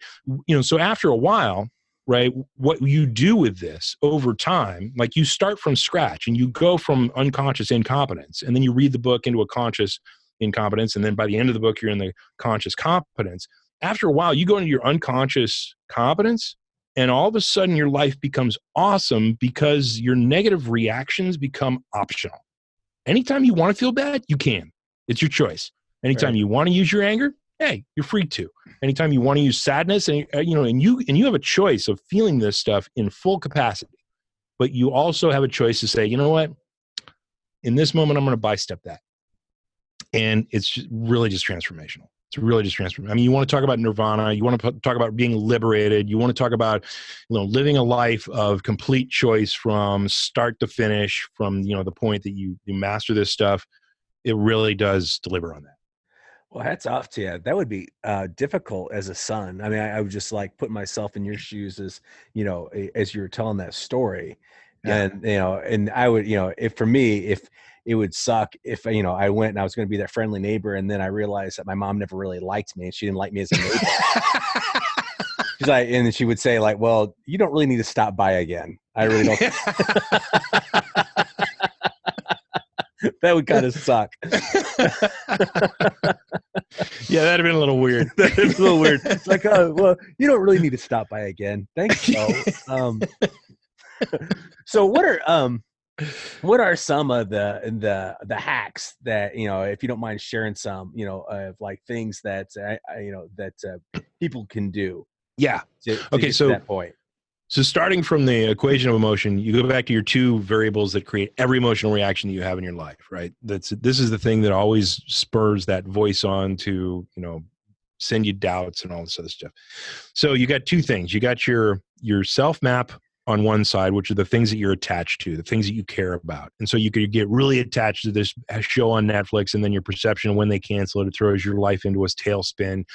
so after a while, right, what you do with this over time, like you start from scratch and you go from unconscious incompetence, and then you read the book into a conscious incompetence. And then by the end of the book, you're in the conscious competence. After a while, you go into your unconscious competence And all of a sudden your life becomes awesome because your negative reactions become optional. Anytime you want to feel bad, you can. It's your choice. Anytime Right. you want to use your anger, hey, you're free to. Anytime you want to use sadness, and you have a choice of feeling this stuff in full capacity. But you also have a choice to say, you know what? In this moment, I'm going to bystep that. And it's really just transformational. It's really just transformational. I mean, you want to talk about nirvana. You want to talk about being liberated. You want to talk about, living a life of complete choice from start to finish, from, the point that you master this stuff. It really does deliver on that. Well, hats off to you. That would be difficult as a son. I mean, I would just like put myself in your shoes as, as you were telling that story. Yeah. And I would, if for me, if it would suck if, I went and I was going to be that friendly neighbor. And then I realized that my mom never really liked me and she didn't like me as a neighbor. She's like, and she would say like, well, you don't really need to stop by again. I really don't. That would kind of suck. Yeah, that'd have been a little weird. It's a little weird. It's like, oh, well, you don't really need to stop by again. Thanks. So what are some of the hacks that, if you don't mind sharing some, of like things that people can do? Yeah. To Okay. get So to that point. So starting from the equation of emotion, you go back to your two variables that create every emotional reaction that you have in your life, right? This is the thing that always spurs that voice on to, send you doubts and all this other stuff. So you got two things. You got your self map on one side, which are the things that you're attached to, the things that you care about. And so you could get really attached to this show on Netflix, and then your perception of when they cancel it throws your life into a tailspin.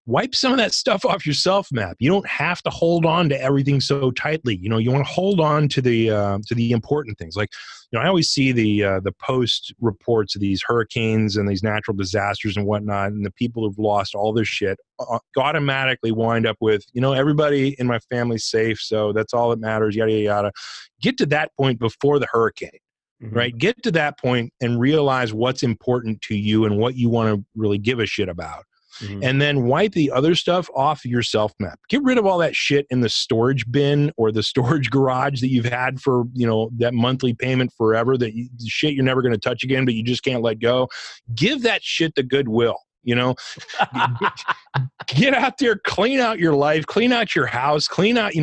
Wipe some of that stuff off your self map. You don't have to hold on to everything so tightly. You want to hold on to the important things. Like, I always see the post reports of these hurricanes and these natural disasters and whatnot, and the people who've lost all their shit automatically wind up with, everybody in my family's safe, so that's all that matters. Yada yada yada. Get to that point before the hurricane. Mm-hmm. Right? Get to that point and realize what's important to you and what you want to really give a shit about. Mm-hmm. And then wipe the other stuff off your self map. Get rid of all that shit in the storage bin or the storage garage that you've had for, that monthly payment forever, shit you're never going to touch again, but you just can't let go. Give that shit to Goodwill. Get out there, clean out your life, clean out your house, clean out,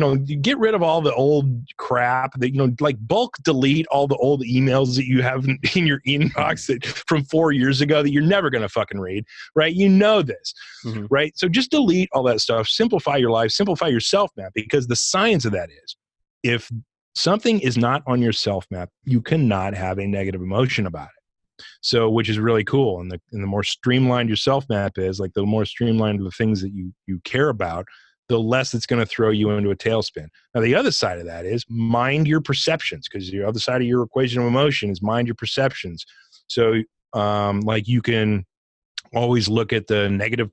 get rid of all the old crap that, like bulk delete all the old emails that you have in your inbox from 4 years ago that you're never going to fucking read, right? This, mm-hmm. Right? So just delete all that stuff, simplify your life, simplify your self map, because the science of that is if something is not on your self map, you cannot have a negative emotion about it. So, which is really cool. And the more streamlined your self map is, like the more streamlined the things that you care about, the less it's going to throw you into a tailspin. Now, the other side of that is mind your perceptions, because the other side of your equation of emotion is mind your perceptions. So, like you can always look at the negative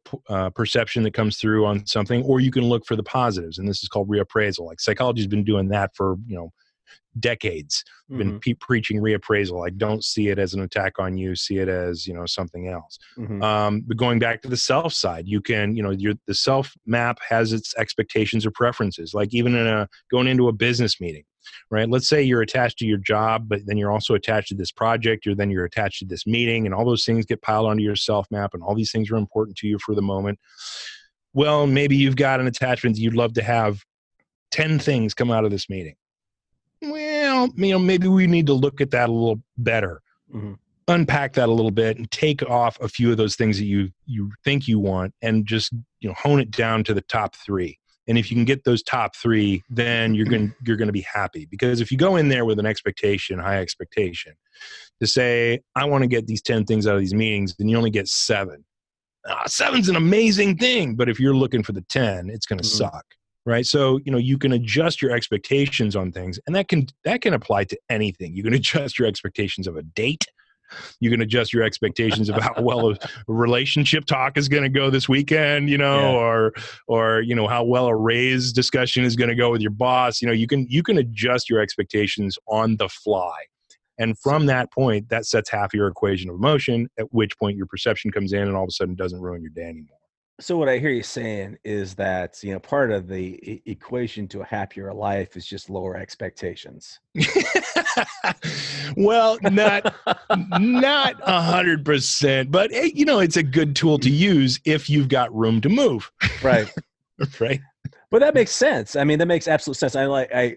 perception that comes through on something, or you can look for the positives. And this is called reappraisal. Like psychology has been doing that for, decades. Mm-hmm. Been preaching reappraisal. Like, don't see it as an attack on you, see it as something else. Mm-hmm. But going back to the self side, you can the self map has its expectations or preferences. Like even going into a business meeting, right? Let's say you're attached to your job, but then you're also attached to this project, or then you're attached to this meeting, and all those things get piled onto your self map, and all these things are important to you for the moment. Well, maybe you've got an attachment. You'd love to have 10 things come out of this meeting. Well, maybe we need to look at that a little better, mm-hmm. Unpack that a little bit, and take off a few of those things that you think you want, and just hone it down to the top 3. And if you can get those top 3, then you're going to be happy. Because if you go in there with an expectation, high expectation, to say I want to get these 10 things out of these meetings, then you only get 7. 7's an amazing thing, but if you're looking for the 10, it's going to mm-hmm. suck. Right. So, you can adjust your expectations on things, and that can apply to anything. You can adjust your expectations of a date. You can adjust your expectations of how well a relationship talk is going to go this weekend, or how well a raise discussion is going to go with your boss. You can adjust your expectations on the fly. And from that point, that sets half your equation of emotion, at which point your perception comes in and all of a sudden doesn't ruin your day anymore. So what I hear you saying is that, part of the equation to a happier life is just lower expectations. Well, not 100%, but it's a good tool to use if you've got room to move. Right. Right. But that makes sense. I mean, that makes absolute sense.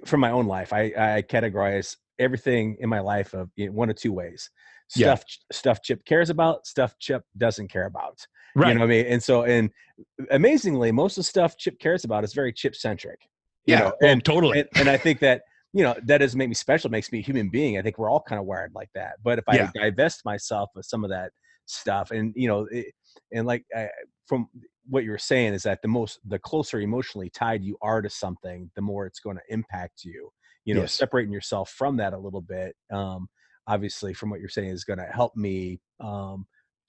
From my own life, I categorize everything in my life of one of two ways. Yeah. Stuff Chip cares about, stuff Chip doesn't care about. You Right. know what I mean? And amazingly, most of the stuff Chip cares about is very Chip centric. Yeah. Well, totally. And I think that, that doesn't make me special, it makes me a human being. I think we're all kind of wired like that. But if I divest myself of some of that stuff and, from what you were saying is that the closer emotionally tied you are to something, the more it's going to impact you. Yes. Separating yourself from that a little bit, obviously, from what you're saying, is going to help me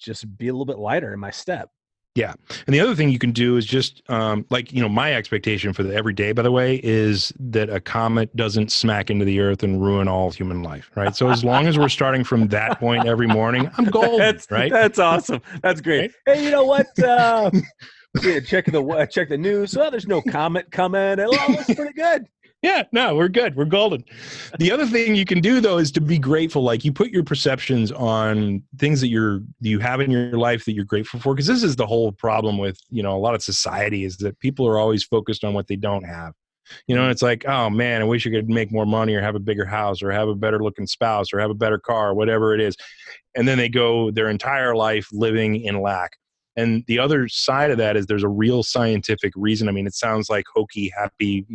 just be a little bit lighter in my step. Yeah. And the other thing you can do is just my expectation for the everyday, by the way, is that a comet doesn't smack into the earth and ruin all human life. Right. So as long as we're starting from that point every morning, I'm golden. Right. That's awesome. That's great. Right? Hey, you know what? Check the news. Well, there's no comet coming. Oh, it's pretty good. Yeah, no, we're good. We're golden. The other thing you can do though is to be grateful. Like you put your perceptions on things that you have in your life that you're grateful for. Because this is the whole problem with, a lot of society is that people are always focused on what they don't have. And it's like, oh man, I wish I could make more money or have a bigger house or have a better looking spouse or have a better car, or whatever it is. And then they go their entire life living in lack. And the other side of that is there's a real scientific reason. I mean, it sounds like hokey, happy,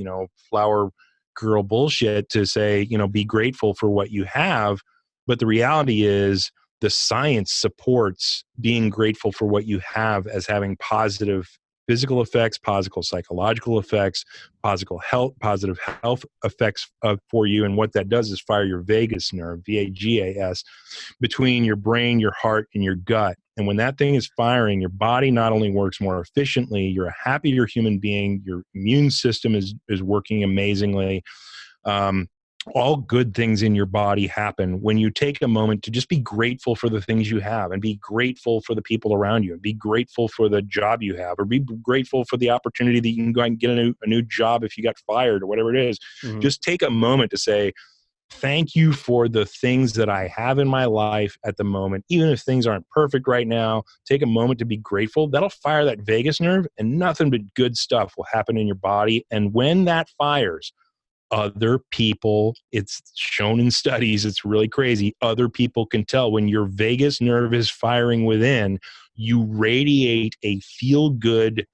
flower girl bullshit to say, be grateful for what you have. But the reality is the science supports being grateful for what you have as having positive physical effects, positive psychological effects, positive health effects for you. And what that does is fire your vagus nerve, VAGAS, between your brain, your heart, and your gut. And when that thing is firing, your body not only works more efficiently, you're a happier human being, your immune system is working amazingly. All good things in your body happen when you take a moment to just be grateful for the things you have and be grateful for the people around you and be grateful for the job you have or be grateful for the opportunity that you can go and get a new job if you got fired or whatever it is. Mm-hmm. Just take a moment to say, thank you for the things that I have in my life at the moment. Even if things aren't perfect right now, take a moment to be grateful. That'll fire that vagus nerve and nothing but good stuff will happen in your body. And when that fires, other people, it's shown in studies, it's really crazy. Other people can tell when your vagus nerve is firing within, you radiate a feel good,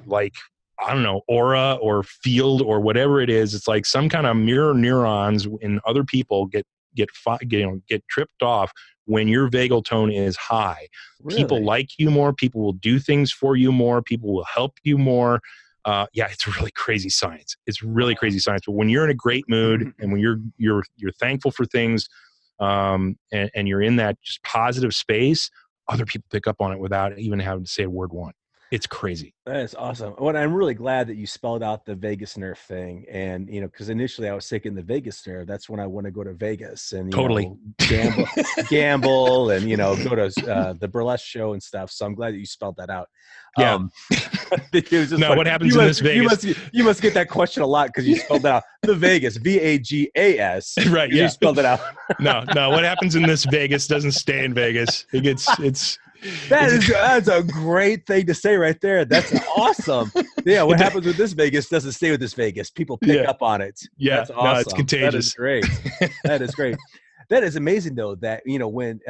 like, I don't know, aura or field or whatever it is. It's like some kind of mirror neurons in other people get tripped off when your vagal tone is high. Really? People like you more. People will do things for you more. People will help you more. It's really crazy science. It's really crazy science. But when you're in a great mood and when you're thankful for things, and you're in that just positive space, other people pick up on it without even having to say a word once. It's crazy. That is awesome. Well, I'm really glad that you spelled out the vagus nerve thing. And, because initially I was thinking the vagus nerve, that's when I want to go to Vegas and totally gamble and, go to the burlesque show and stuff. So I'm glad that you spelled that out. Yeah. What happens in this Vegas? You must get that question a lot because you spelled out the Vegas, VAGAS. Right. Yeah. You spelled it out. No. What happens in this Vegas doesn't stay in Vegas. That's a great thing to say right there. That's awesome. Yeah, what happens with this Vegas doesn't stay with this Vegas. People pick up on it. Yeah, that's awesome. No, it's contagious. That is great. That is great. That is amazing, though. That when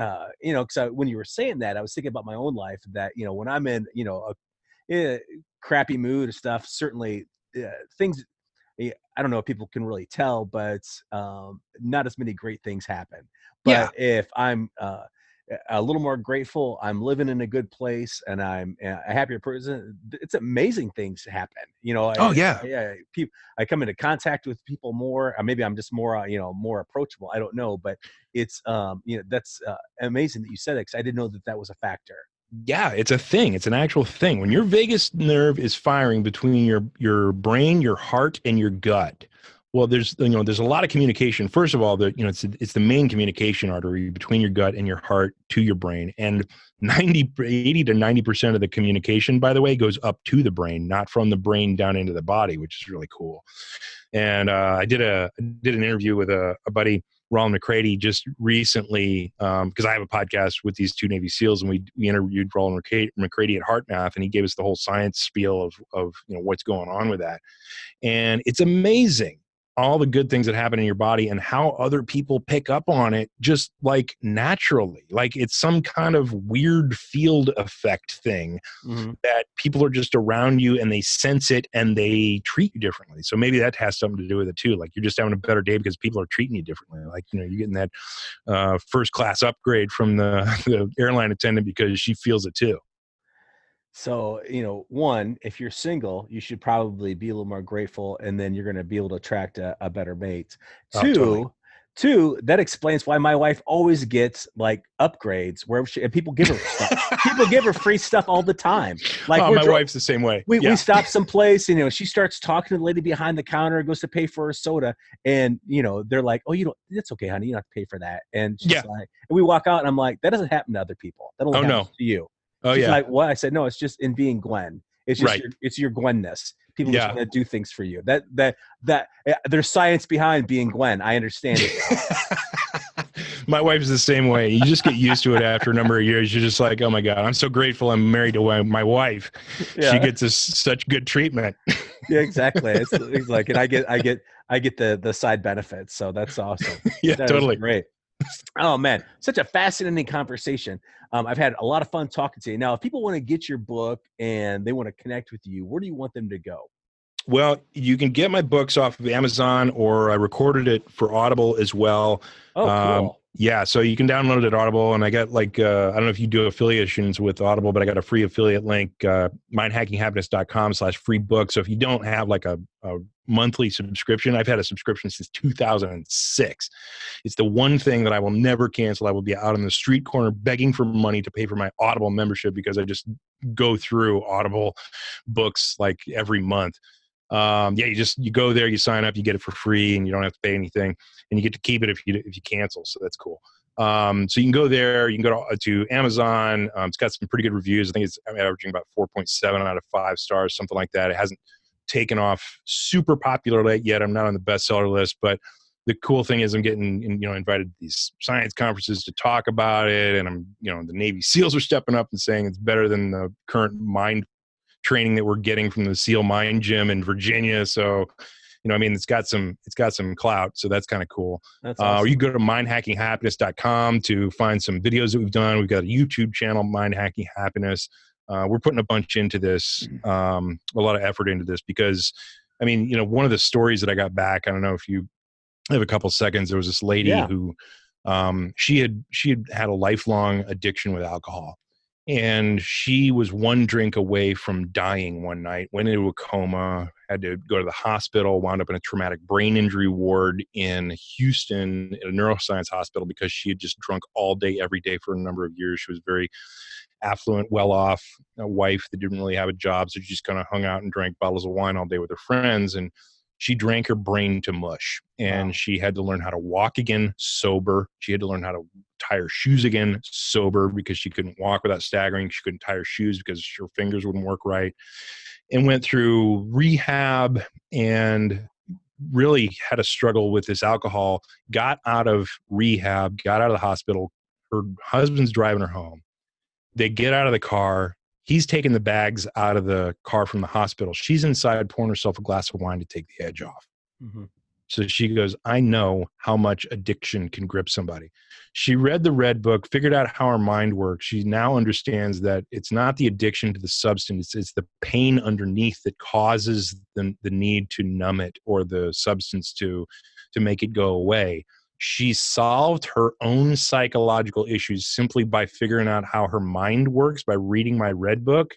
because when you were saying that, I was thinking about my own life. That when I'm in a crappy mood or stuff, certainly things. I don't know if people can really tell, but not as many great things happen. But if I'm a little more grateful, I'm living in a good place, and I'm a happier person, it's amazing things happen. I come into contact with people more. Or maybe I'm just more, more approachable. I don't know, but it's, that's amazing that you said it, because I didn't know that was a factor. Yeah, it's a thing. It's an actual thing. When your vagus nerve is firing between your brain, your heart, and your gut, Well, there's a lot of communication. First of all, it's the main communication artery between your gut and your heart to your brain, and 80 to 90% of the communication, by the way, goes up to the brain, not from the brain down into the body, which is really cool. And I did an interview with a buddy, Roland McCready, just recently, because I have a podcast with these two Navy SEALs, and we interviewed Roland McCready at HeartMath, and he gave us the whole science spiel of what's going on with that. And it's amazing all the good things that happen in your body and how other people pick up on it just like naturally. Like it's some kind of weird field effect thing that people are just around you and they sense it and they treat you differently. So maybe that has something to do with it too. Like you're just having a better day because people are treating you differently. Like, you're getting that first class upgrade from the airline attendant because she feels it too. So, one, if you're single, you should probably be a little more grateful, and then you're going to be able to attract a better mate. Totally. Two, that explains why my wife always gets like upgrades wherever and people give her stuff. People give her free stuff all the time. Like my wife's the same way. We stop someplace, she starts talking to the lady behind the counter, goes to pay for her soda, and they're like, "Oh, that's okay, honey, you don't have to pay for that." And she's like, and we walk out, and I'm like, "That doesn't happen to other people. That only happens to you." Oh, She's yeah. like, "What?" I said, "No, it's just in being Gwen. It's just Right. it's your Gwenness. People just want to do things for you. That there's science behind being Gwen. I understand it." My wife's the same way. You just get used to it after a number of years. You're just like, oh my God, I'm so grateful I'm married to my wife. Yeah. She gets such good treatment. Yeah, exactly. It's like, and I get the side benefits. So that's awesome. Yeah, that totally. Great. Oh man, such a fascinating conversation. I've had a lot of fun talking to you. Now, if people want to get your book and they want to connect with you, where do you want them to go? Well, you can get my books off of Amazon, or I recorded it for Audible as well. Oh, cool. Yeah, so you can download it at Audible, and I got I don't know if you do affiliations with Audible, but I got a free affiliate link, mindhackinghappiness.com/free book. So if you don't have like a monthly subscription, I've had a subscription since 2006. It's the one thing that I will never cancel. I will be out on the street corner begging for money to pay for my Audible membership because I just go through Audible books like every month. You go there, you sign up, you get it for free, and you don't have to pay anything, and you get to keep it if you cancel. So that's cool. So you can go there, you can go to Amazon. It's got some pretty good reviews. I think I'm averaging about 4.7 out of 5 stars, something like that. It hasn't taken off super popular yet. I'm not on the bestseller list, but the cool thing is I'm getting, invited to these science conferences to talk about it. And I'm, the Navy SEALs are stepping up and saying it's better than the current mind training that we're getting from the SEAL Mind Gym in Virginia. So, it's got some clout. So that's kind of cool. That's awesome. Or you go to mindhackinghappiness.com to find some videos that we've done. We've got a YouTube channel, Mind Hacking Happiness. We're putting a bunch into this, a lot of effort into this because, one of the stories that I got back, I don't know if you have a couple seconds. There was this lady who, she had had a lifelong addiction with alcohol. And she was one drink away from dying one night, went into a coma, had to go to the hospital, wound up in a traumatic brain injury ward in Houston at a neuroscience hospital because she had just drunk all day, every day for a number of years. She was very affluent, well-off, a wife that didn't really have a job. So she just kind of hung out and drank bottles of wine all day with her friends. And she drank her brain to mush, and she had to learn how to walk again sober. She had to learn how to tie her shoes again sober because she couldn't walk without staggering. She couldn't tie her shoes because her fingers wouldn't work right, and went through rehab and really had a struggle with this alcohol. Got out of rehab, got out of the hospital. Her husband's driving her home. They get out of the car. He's taking the bags out of the car from the hospital. She's inside pouring herself a glass of wine to take the edge off. Mm-hmm. So she goes, I know how much addiction can grip somebody. She read the Red Book, figured out how her mind works. She now understands that it's not the addiction to the substance. It's the pain underneath that causes the need to numb it or the substance to make it go away. She solved her own psychological issues simply by figuring out how her mind works by reading my Red Book,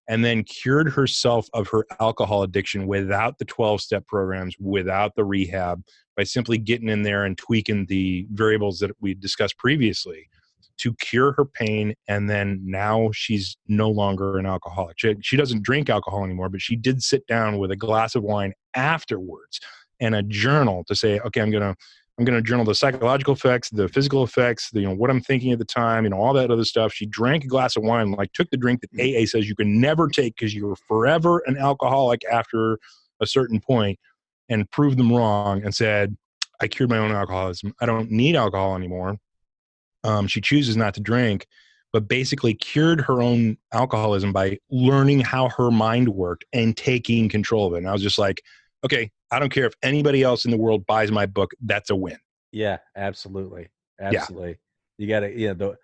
and then cured herself of her alcohol addiction without the 12-step programs, without the rehab, by simply getting in there and tweaking the variables that we discussed previously to cure her pain. And then now she's no longer an alcoholic. She doesn't drink alcohol anymore, but she did sit down with a glass of wine afterwards and a journal to say, okay, I'm going to journal the psychological effects, the physical effects, what I'm thinking at the time, all that other stuff. She drank a glass of wine, like took the drink that AA says you can never take because you're forever an alcoholic after a certain point, and proved them wrong and said, I cured my own alcoholism. I don't need alcohol anymore. She chooses not to drink, but basically cured her own alcoholism by learning how her mind worked and taking control of it. And I was just like, okay, I don't care if anybody else in the world buys my book. That's a win. Yeah, absolutely. Absolutely. Yeah. You got to,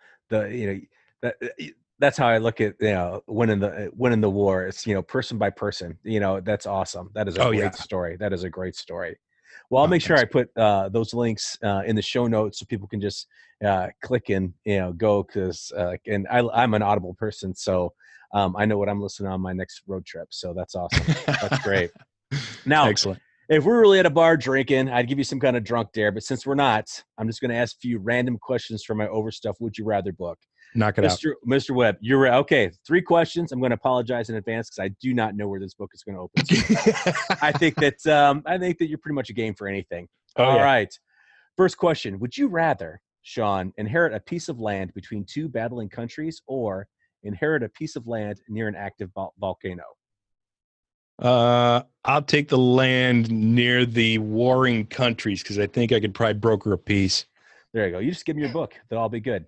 that's how I look at, winning the war. It's, person by person, that's awesome. That is a great story. That is a great story. Well, I'll make sure I put those links in the show notes so people can just click and, go, because and I'm an Audible person. So I know what I'm listening on my next road trip. So that's awesome. That's great. Now, excellent. If we're really at a bar drinking, I'd give you some kind of drunk dare. But since we're not, I'm just going to ask a few random questions for my Overstuff Would You Rather book. Knock it out. Mr. Webb, you're okay. 3 questions. I'm going to apologize in advance because I do not know where this book is going to open. So I think that you're pretty much a game for anything. All right. First question. Would you rather, Sean, inherit a piece of land between 2 battling countries or inherit a piece of land near an active volcano? I'll take the land near the warring countries because I think I could probably broker a peace. There you go. You just give me your book. They'll all be good.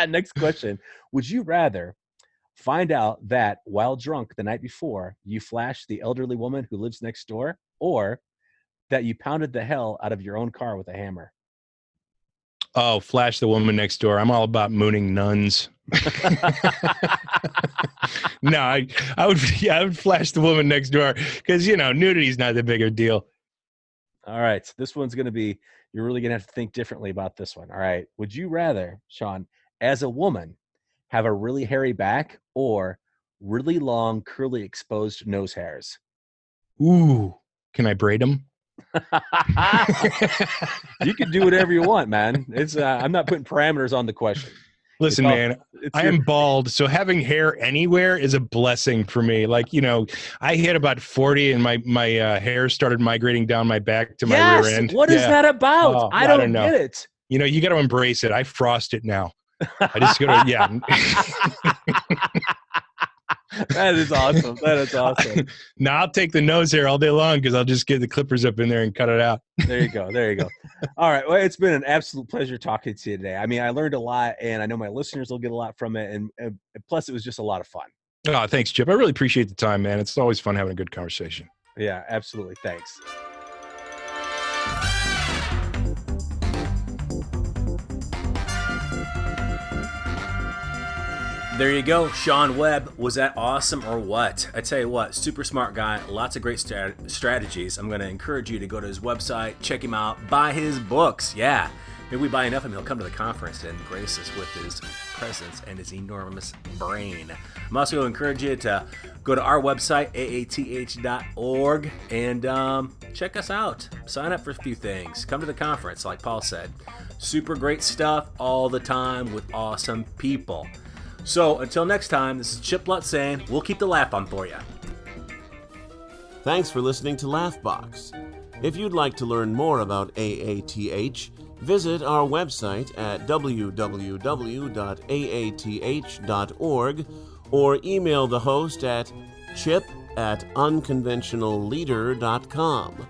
Next question. Would you rather find out that while drunk the night before, you flashed the elderly woman who lives next door, or that you pounded the hell out of your own car with a hammer? Oh, flash the woman next door. I'm all about mooning nuns. No, I would flash the woman next door because, nudity is not that big of a deal. All right. This one's going to be, you're really going to have to think differently about this one. All right. Would you rather, Sean, as a woman, have a really hairy back or really long, curly, exposed nose hairs? Ooh, can I braid them? You can do whatever you want, man. It's I'm not putting parameters on the question. Listen, man, I am bald, so having hair anywhere is a blessing for me. Like, I hit about 40 and my hair started migrating down my back to my rear end. What is that about? Oh, I don't get it. You got to embrace it. I frost it now. I just go to, That is awesome. That is awesome. Now I'll take the nose hair all day long because I'll just get the clippers up in there and cut it out. There you go. There you go. All right. Well, it's been an absolute pleasure talking to you today. I mean, I learned a lot, and I know my listeners will get a lot from it. And plus, it was just a lot of fun. Oh, thanks, Chip. I really appreciate the time, man. It's always fun having a good conversation. Yeah, absolutely. Thanks. There you go. Sean Webb. Was that awesome or what? I tell you what, super smart guy, lots of great strategies. I'm going to encourage you to go to his website, check him out, buy his books. Yeah. Maybe we buy enough of him, he'll come to the conference and grace us with his presence and his enormous brain. I'm also going to encourage you to go to our website, aath.org, and check us out. Sign up for a few things. Come to the conference, like Paul said. Super great stuff all the time with awesome people. So, until next time, this is Chip Lutz saying, we'll keep the laugh on for you. Thanks for listening to Laughbox. If you'd like to learn more about AATH, visit our website at www.aath.org or email the host at chip@unconventionalleader.com.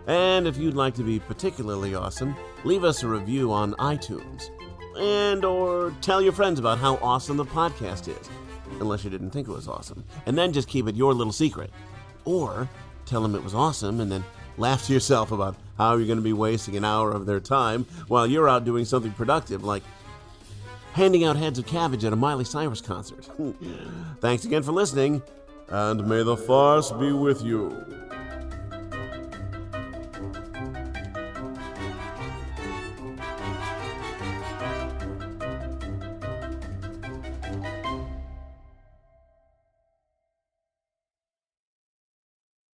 And if you'd like to be particularly awesome, leave us a review on iTunes. Or tell your friends about how awesome the podcast is, unless you didn't think it was awesome. And then just keep it your little secret. Or tell them it was awesome and then laugh to yourself about how you're going to be wasting an hour of their time while you're out doing something productive, like handing out heads of cabbage at a Miley Cyrus concert. Thanks again for listening, and may the farce be with you.